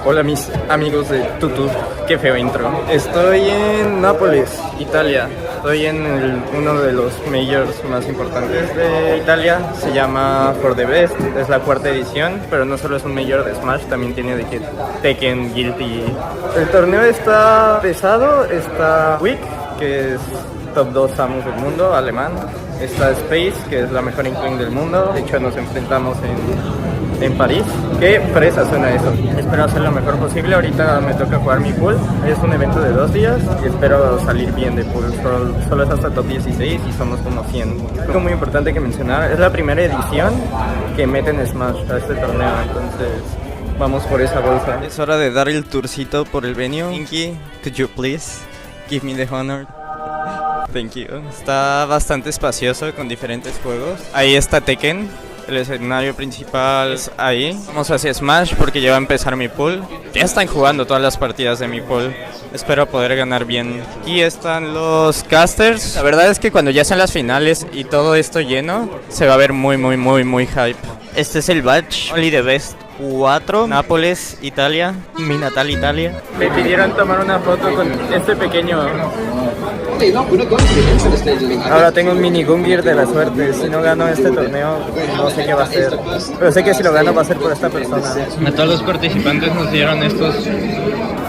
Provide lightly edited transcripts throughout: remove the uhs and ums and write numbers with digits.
Hola mis amigos de Tutu, qué feo intro. Estoy en Nápoles, Italia. Estoy en uno de los majors más importantes de Italia. Se llama For the Best, es la cuarta edición, pero no solo es un major de Smash, también tiene de que Tekken, Guilty. El torneo está pesado, está Wick, que es top 2 amos del mundo, alemán. Está Space, que es la mejor Inkling del mundo. De hecho nos enfrentamos en París. Qué fresa suena eso. Espero hacer lo mejor posible. Ahorita me toca jugar mi pool. Es un evento de 2 días y espero salir bien de pool. Solo es hasta top 16 y somos como 100. Algo muy importante que mencionar, es la primera edición que meten Smash a este torneo, entonces vamos por esa bolsa. Es hora de dar el tourcito por el venue. Inky, could you please give me the honor? Thank you. Está bastante espacioso con diferentes juegos. Ahí está Tekken. El escenario principal es ahí. Vamos hacia Smash porque ya va a empezar mi pool. Ya están jugando todas las partidas de mi pool. Espero poder ganar bien. Aquí están los casters. La verdad es que cuando ya sean las finales y todo esto lleno, se va a ver muy hype. Este es el badge Only the Best 4, Nápoles, Italia, mi natal Italia. Me pidieron tomar una foto con este pequeño. Ahora tengo un mini Gungnir de la suerte. Si no gano este torneo, no sé qué va a ser. Pero sé que si lo gano va a ser por esta persona. A todos los participantes nos dieron estos,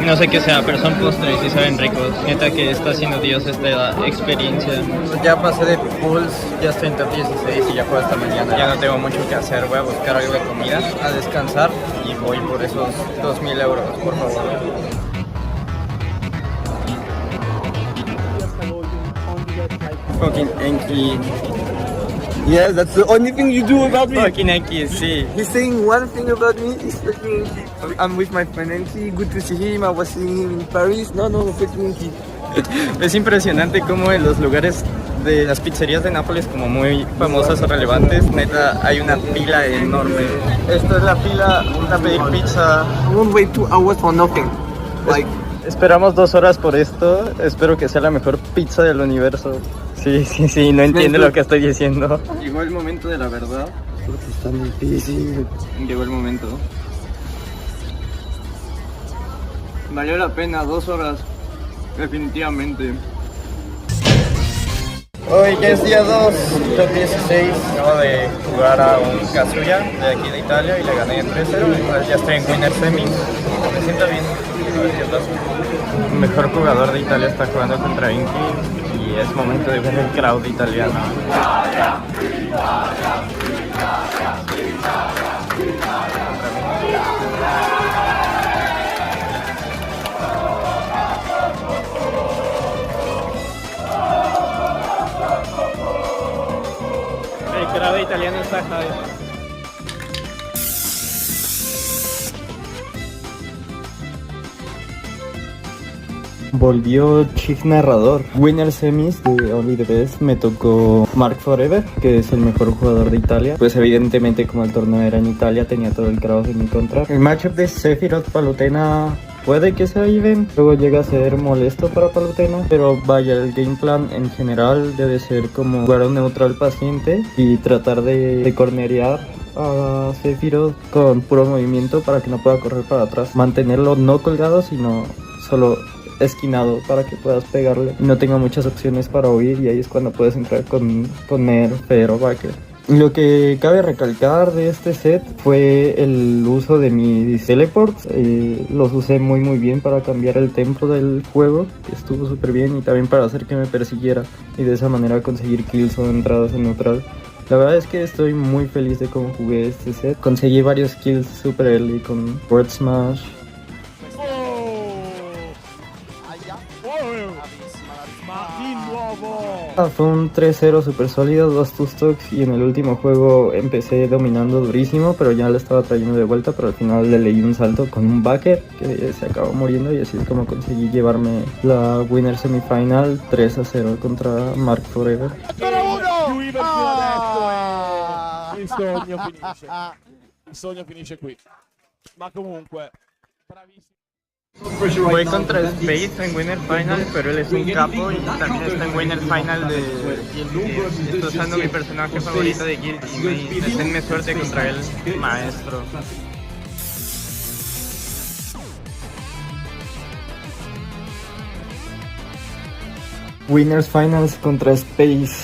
no sé qué sea, pero son postres y saben ricos. Neta que está haciendo Dios esta experiencia. Ya pasé de pools, ya estoy en top 16 y ya juego hasta mañana. Ya no tengo mucho que hacer, voy a buscar algo de comida, a descansar y voy por esos 2.000 euros, por favor. Fucking Enki. Yeah, that's the only thing you do about me. Fucking Enki, sí. He's saying one thing about me, he's fucking Enki. I'm with my friend Enki, good to see him. I was seeing him in Paris. No, fucking Enki. Es impresionante cómo en los lugares de las pizzerías de Nápoles como muy famosas o relevantes, neta, hay una fila enorme. Esta es la fila a pedir pizza. I won't wait 2 hours for nothing. Like, esperamos 2 horas por esto. Espero que sea la mejor pizza del universo. Sí, no entiendo lo que estoy diciendo. Llegó el momento de la verdad. está muy difícil. Llegó el momento. Valió la pena 2 horas. Definitivamente. Hoy ya es día 2, top 16. Acabo de jugar a un Kazuya de aquí de Italia y le gané 3-0. Entonces ya estoy en Winner Semi. Me siento bien. A ver qué pasa. El mejor jugador de Italia está jugando contra Inky y es momento de ver el crowd italiano. El crowd italiano está high. Volvió Chief Narrador. Winner Semis de Only the Best me tocó Mark Forever, que es el mejor jugador de Italia. Pues evidentemente como el torneo era en Italia tenía todo el crowd en mi contra. El matchup de Sephiroth Palutena puede que sea even, luego llega a ser molesto para Palutena, pero vaya, el game plan en general debe ser como jugar a un neutral paciente y tratar de cornerear a Sephiroth con puro movimiento para que no pueda correr para atrás. Mantenerlo no colgado, sino solo esquinado para que puedas pegarle y no tenga muchas opciones para huir, y ahí es cuando puedes entrar con Nerf, pero Backer. Lo que cabe recalcar de este set fue el uso de mis teleports. Los usé muy bien para cambiar el tempo del juego, que estuvo súper bien, y también para hacer que me persiguiera y de esa manera conseguir kills o entradas en neutral. La verdad es que estoy muy feliz de cómo jugué este set. Conseguí varios kills super early con Word Smash. Fue un 3-0 super sólido, 2 two-stocks, y en el último juego empecé dominando durísimo, pero ya le estaba trayendo de vuelta, pero al final le leí un salto con un backer que se acabó muriendo, y así es como conseguí llevarme la winner semifinal 3-0 contra Mark Forever. Il sogno finisce qui. Ma comunque, bravissimo. Voy contra Space en Winner Final, pero él es un capo y también está en Winner Final de Guilty. Estoy usando mi personaje favorito de Guilty. Deseenme suerte contra él, maestro. Winners Finals contra Space.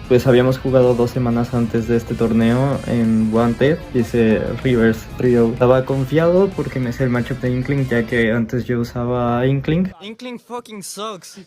Pues habíamos jugado 2 semanas antes de este torneo en Wanted, hice Reverse Trio. Estaba confiado porque me sé el matchup de Inkling, ya que antes yo usaba Inkling. Inkling fucking sucks.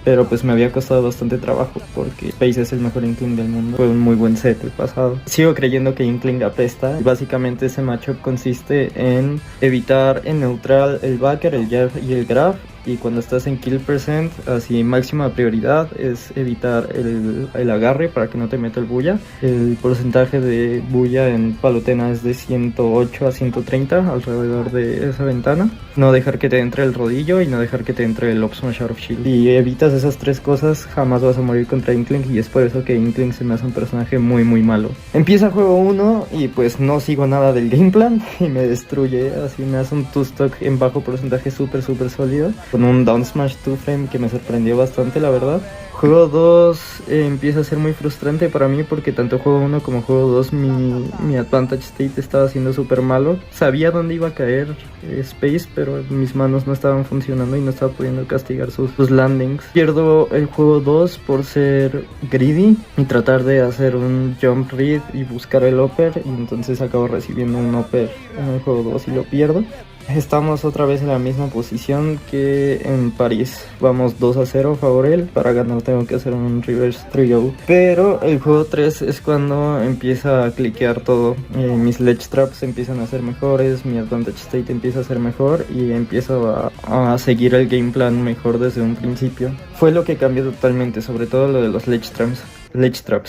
Pero pues me había costado bastante trabajo porque Space es el mejor Inkling del mundo. Fue un muy buen set el pasado. Sigo creyendo que Inkling apesta. Básicamente ese matchup consiste en evitar en neutral el backer, el jab y el grab. Y cuando estás en kill percent, así máxima prioridad es evitar el agarre para que no te meta el bulla. El porcentaje de bulla en Palutena es de 108 a 130 alrededor de esa ventana. No dejar que te entre el rodillo y no dejar que te entre el up smash out of shield. Si evitas esas 3 cosas, jamás vas a morir contra Inkling, y es por eso que Inkling se me hace un personaje muy muy malo. Empieza juego 1 y pues no sigo nada del game plan y me destruye. Así me hace un 2-stock en bajo porcentaje súper sólido, con un down smash 2-frame que me sorprendió bastante, la verdad. Juego 2 empieza a ser muy frustrante para mí porque tanto juego 1 como juego 2 mi advantage state estaba siendo súper malo. Sabía dónde iba a caer Space, pero mis manos no estaban funcionando y no estaba pudiendo castigar sus landings. Pierdo el juego 2 por ser greedy y tratar de hacer un jump read y buscar el upper, y entonces acabo recibiendo un upper en el juego 2 y lo pierdo. Estamos otra vez en la misma posición que en París. Vamos 2-0 a favor él. Para ganar tengo que hacer un reverse trio. Pero el juego 3 es cuando empieza a cliquear todo. Mis ledge traps empiezan a ser mejores, mi advantage state empieza a ser mejor y empiezo a seguir el game plan mejor desde un principio. Fue lo que cambió totalmente, sobre todo lo de los ledge traps.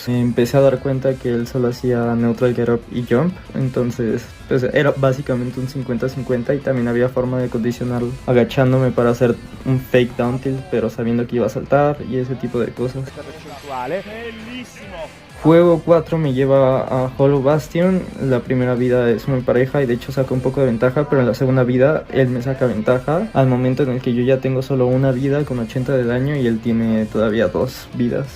Empecé a dar cuenta que él solo hacía neutral get up y jump, entonces pues era básicamente un 50-50 y también había forma de condicionarlo agachándome para hacer un fake down tilt, pero sabiendo que iba a saltar y ese tipo de cosas. Juego 4 me lleva a Hollow Bastion. La primera vida es muy pareja y de hecho saca un poco de ventaja, pero en la segunda vida él me saca ventaja al momento en el que yo ya tengo solo una vida con 80 de daño y él tiene todavía 2 vidas.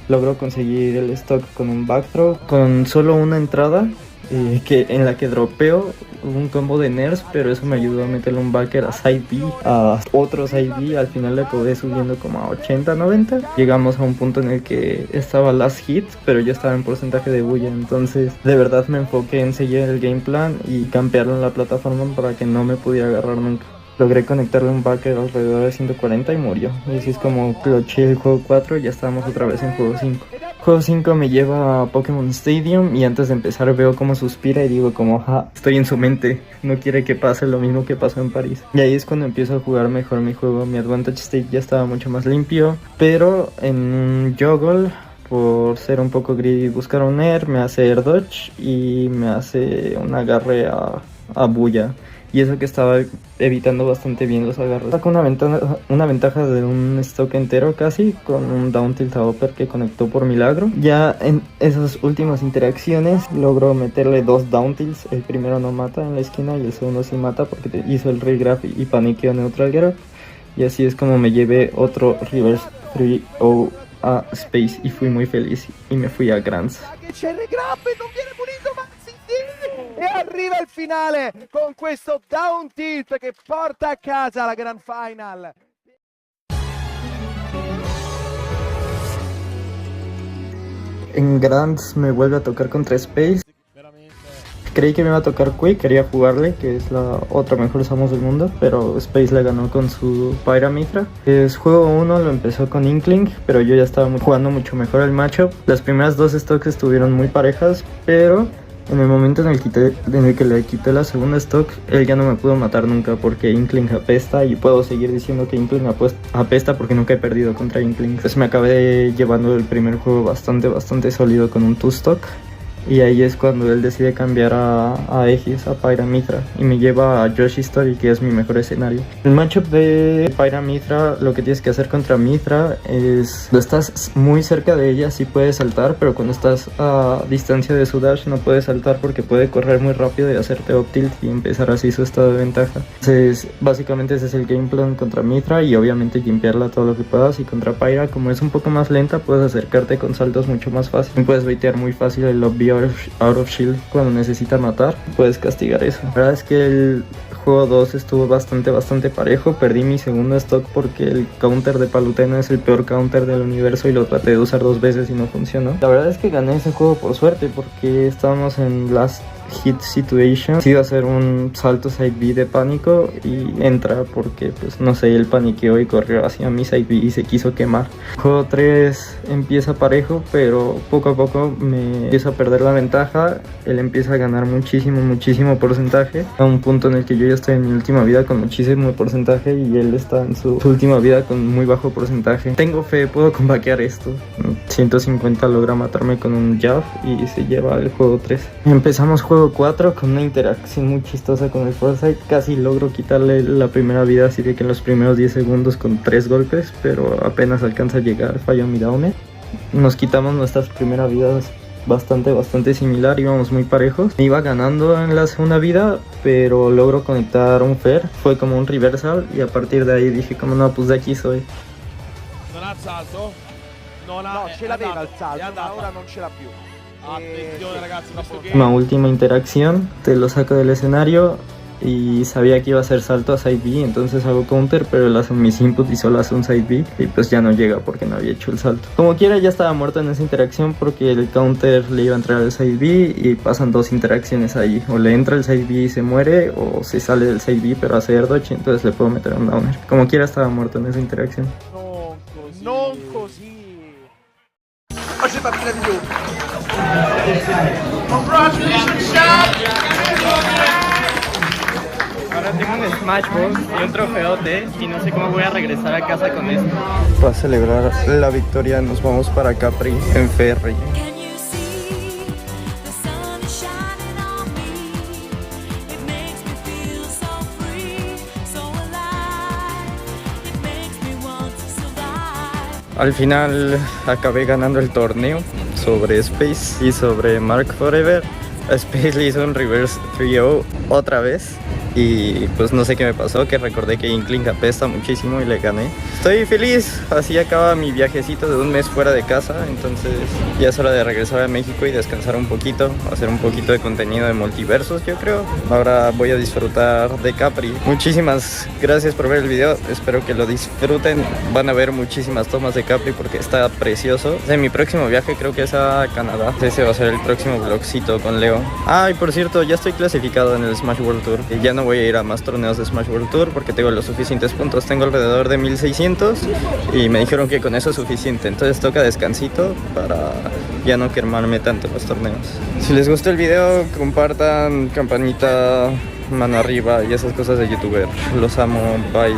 Logro conseguir el stock con un back throw, con solo una entrada en la que dropeo un combo de nerfs, pero eso me ayudó a meterle un backer a side B, a otro side B. Al final le acabé subiendo como a 80-90. Llegamos a un punto en el que estaba last hit, pero yo estaba en porcentaje de bulla, entonces de verdad me enfoqué en seguir el game plan y campearlo en la plataforma para que no me pudiera agarrar nunca. Logré conectarle un backer alrededor de 140 y murió. Y así es como clutché el juego 4 y ya estamos otra vez en juego 5. Juego 5 me lleva a Pokémon Stadium y antes de empezar veo cómo suspira y digo como, estoy en su mente, no quiere que pase lo mismo que pasó en París. Y ahí es cuando empiezo a jugar mejor mi juego, mi advantage state ya estaba mucho más limpio, pero en un juggle, por ser un poco greedy y buscar un air, me hace air dodge y me hace un agarre a bulla. Y eso que estaba evitando bastante bien los agarres. Saco una ventaja de un stock entero casi, con un down tilt a upper que conectó por milagro. Ya en esas últimas interacciones logro meterle 2 down tilts. El primero no mata en la esquina y el segundo sí mata porque hizo el regraph y paniqueó neutral get up. Y así es como me llevé otro reverse 3-0 a Space y fui muy feliz y me fui a Grands. E arriva il finale con questo down tilt che porta a casa la Grand Final. En Grands me vuelve a tocar contra Space. Creí que me iba a tocar Quick, quería jugarle, que es la otra mejor Samus del mundo, pero Space le ganó con su Pyra Mythra. Juego 1 lo empezó con Inkling, pero yo ya estaba jugando mucho mejor el matchup. Las primeras 2 stocks estuvieron muy parejas, pero en el momento en el que le quité la segunda stock, él ya no me pudo matar nunca porque Inkling apesta, y puedo seguir diciendo que Inkling apesta porque nunca he perdido contra Inkling. Entonces me acabé llevando el primer juego bastante sólido con un 2-stock. Y ahí es cuando él decide cambiar a Aegis, a Pyra Mythra, y me lleva a Yoshi Story, que es mi mejor escenario. El matchup de Pyra Mythra, lo que tienes que hacer contra Mythra es, cuando estás muy cerca de ella sí puedes saltar, pero cuando estás a distancia de su dash no puedes saltar porque puede correr muy rápido y hacerte up tilt y empezar así su estado de ventaja. Entonces básicamente ese es el game plan contra Mythra, y obviamente limpiarla todo lo que puedas. Y contra Pyra, como es un poco más lenta, puedes acercarte con saltos mucho más fácil y puedes baitear muy fácil el lobby out of shield cuando necesita matar, puedes castigar eso. La verdad es que el Juego 2 estuvo bastante parejo. Perdí mi segundo stock porque el counter de Palutena es el peor counter del universo y lo traté de usar 2 veces y no funcionó. La verdad es que gané ese juego por suerte porque estábamos en last hit situation. Iba a hacer un salto side B de pánico y entra porque pues no sé, él paniqueó y corrió hacia mi side B y se quiso quemar. Juego 3 empieza parejo, pero poco a poco me empieza a perder la ventaja. Él empieza a ganar muchísimo porcentaje, a un punto en el que yo ya estoy en mi última vida con muchísimo porcentaje y él está en su última vida con muy bajo porcentaje. Tengo fe, puedo combaquear esto. 150 logra matarme con un jab y se lleva el juego 3. Empezamos juego 4 con una interacción muy chistosa con el Foresight. Casi logro quitarle la primera vida, así de que en los primeros 10 segundos con 3 golpes, pero apenas alcanza a llegar, fallo mi downer. Nos quitamos nuestras primeras vidas bastante similar, íbamos muy parejos. Me iba ganando en la segunda vida, pero logro conectar un fair. Fue como un reversal y a partir de ahí dije como no, pues de aquí soy. Non ha il salto? No, ce l'aveva il salto, ma ora non ce l'ha più. Attenzione ragazzi, questo game. Una última interacción, te lo saco del escenario y sabía que iba a hacer salto a side B, entonces hago counter, pero él hace mis input y solo hace un side B y pues ya no llega porque no había hecho el salto. Como quiera ya estaba muerto en esa interacción porque el counter le iba a entrar al side B y pasan 2 interacciones ahí, o le entra el side B y se muere, o se sale del side B pero hace air dodge, entonces le puedo meter un downer. Como quiera estaba muerto en esa interacción. Non così. Oh, c'est pas plus la vidéo. Ahora tengo un Smash Bros y un trofeote y no sé cómo voy a regresar a casa con esto. Para celebrar la victoria nos vamos para Capri en ferry. Can you see the sun is shining on me? It makes me feel so free, so alive. It makes me want to survive. Al final acabé ganando el torneo sobre Space y sobre Mark Forever. A Space le hizo un reverse 3-0 otra vez y pues no sé qué me pasó, que recordé que Inkling apesta muchísimo y le gané. Estoy feliz, así acaba mi viajecito de un mes fuera de casa, entonces ya es hora de regresar a México y descansar un poquito, hacer un poquito de contenido de multiversos, yo creo. Ahora voy a disfrutar de Capri. Muchísimas gracias por ver el video, espero que lo disfruten. Van a ver muchísimas tomas de Capri porque está precioso. En mi próximo viaje creo que es a Canadá. Ese va a ser el próximo vlogcito con Leo. Ah, y por cierto, ya estoy clasificado en el Smash World Tour. Ya no voy a ir a más torneos de Smash World Tour porque tengo los suficientes puntos. Tengo alrededor de 1600 y me dijeron que con eso es suficiente. Entonces toca descansito para ya no quemarme tanto en los torneos. Si les gustó el video, compartan, campanita, mano arriba y esas cosas de youtuber. Los amo, bye.